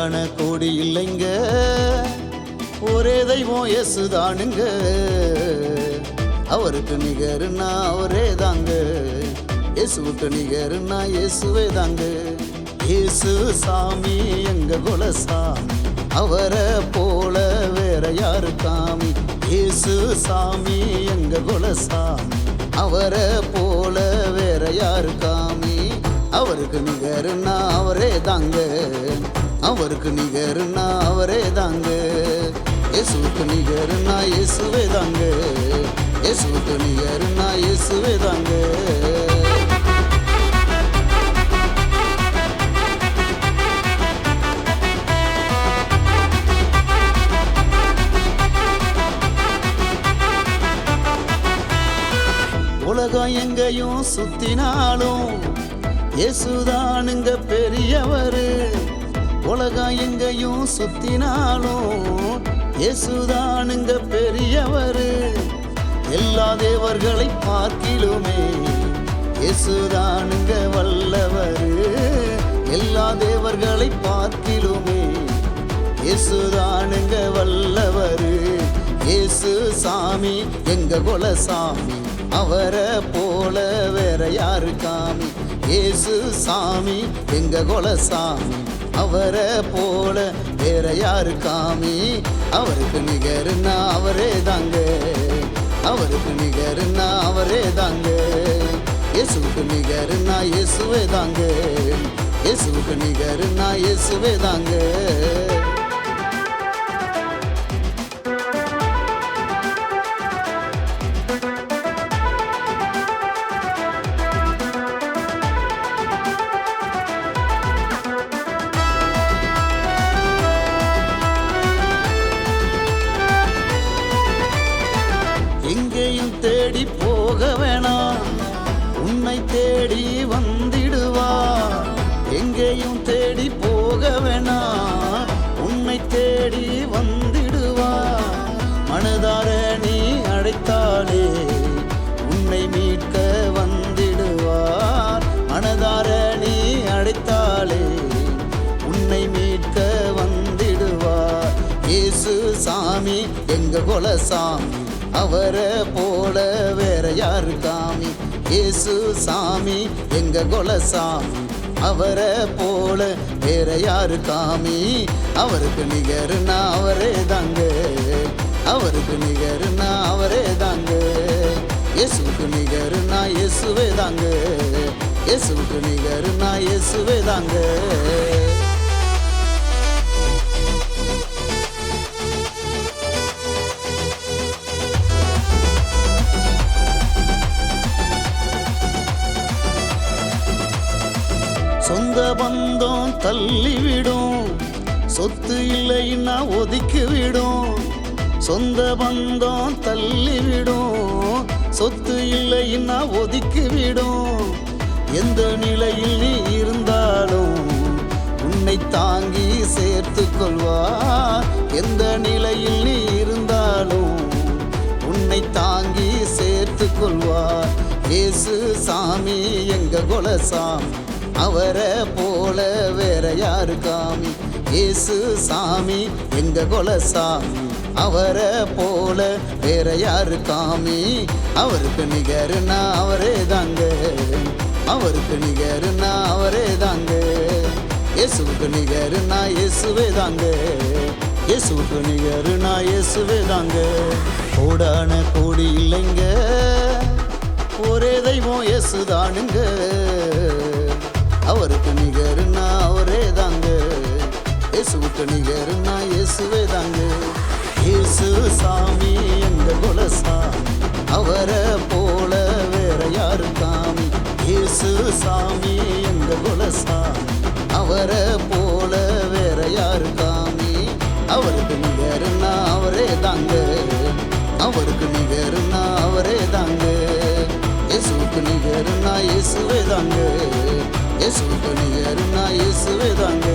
கோடான கோடி இல்லைங்க, ஒரே தெய்வம் இயேசுதானுங்க. அவருக்கு நிகருன்னா அவரே தாங்க, இயேசுவுக்கு நிகருன்னா இயேசுவே தாங்க. இயேசு சாமி எங்க குலசாமி, அவரை போல வேற யாரு காமி. இயேசு சாமி எங்க குலசாமி, அவரை போல வேற யாரு காமி. அவருக்கு நிகருன்னா அவரே தாங்க, அவருக்கு நிகருன்னா அவரே தாங்க. இயேசுவுக்கு நிகருன்னா இயேசுவே தாங்க, இயேசுவுக்கு நிகருன்னா இயேசுவே தாங்க. உலகம் எங்கேயும் சுத்தினாலும் இயேசுதானுங்க பெரியவரு. உலகம் எங்கேயும் சுத்தினாலும் இயேசுதானுங்க பெரியவரு. எல்லா தேவர்களை பார்க்கிலுமே இயேசுதானுங்க வல்லவரு. எல்லா தேவர்களை பார்க்கிலுமே இயேசுதானுங்க வல்லவரு. இயேசு சாமி எங்க குலசாமி, அவரை போல வேற யாரு காமி. இயேசு சாமி எங்க குலசாமி, அவரை போல வேற யாரு காமி. அவருக்கு நிகருன்னா அவரே தாங்க, அவருக்கு நிகருன்னா அவரே தாங்க. இயேசுவுக்கு நிகருன்னா இயேசுவே தாங்க, இயேசுவுக்கு நிகருன்னா இயேசுவே தாங்க. எங்கேயும் தேடி போக வேணாம், உன்னை தேடி வந்திடுவா. எங்கேயும் தேடி போக வேணாம், உன்னை தேடி வந்திடுவா. மனதார நீ அழைத்தாலே உன்னை மீட்க வந்திடுவார். மனதார நீ அழைத்தாலே உன்னை மீட்க வந்திடுவார். இயேசு சாமி எங்க குலசாமி, அவரை போல வேற யாரு காமி. இயேசு சாமி எங்க குலசாமி, அவரை போல வேற யாரு காமி. அவருக்கு நிகருன்னா அவரே தாங்க, அவருக்கு நிகருன்னா அவரே தாங்க. இயேசுவுக்கு நிகருன்னா இயேசுவே தாங்க, இயேசுவுக்கு நிகருன்னா இயேசுவே தாங்க. சொந்த பந்தம் தள்ளிவிடும், சொத்து இல்லைன்னா ஒதுக்கிவிடும். சொந்த பந்தம் தள்ளிவிடும், சொத்து இல்லைன்னா ஒதுக்கிவிடும். எந்த நிலையில் நீ இருந்தாலும் உன்னை தாங்கி சேர்த்து கொள்வார். எந்த நிலையில் நீ இருந்தாலும் உன்னை தாங்கி சேர்த்து கொள்வார். இயேசு சாமி எங்க குலசாமி, அவரை போல வேற யாரு காமி. இயேசு சாமி எங்க குலசாமி, அவரை போல வேற யாரு காமி. அவருக்கு நிகருன்னா அவரே தாங்க, அவருக்கு நிகருன்னா அவரே தாங்க. இயேசுவுக்கு நிகருன்னா இயேசுவே தாங்க, இயேசுவுக்கு நிகருன்னா இயேசுவே தாங்க. கோடான கோடி இல்லைங்க, ஒரே தெய்வம் இயேசுதானுங்க. அவருக்கு நிகருன்னா அவரே தாங்க, இயேசுவுக்கு நிகருன்னா இயேசுவே தாங்க. இயேசு சாமி எங்க குலசாமி, அவரை போல வேற யாரு காமி. இயேசு சாமி எங்க குலசாமி, அவரை போல வேற யாரு காமி. அவருக்கு நிகருன்னா அவரே தாங்க, அவருக்கு நிகருன்னா அவரே தாங்க. இயேசுவுக்கு நிகருன்னா இயேசுவே தாங்க, இயேசுவுக்கு நிகருன்னா இயேசுவே தாங்க.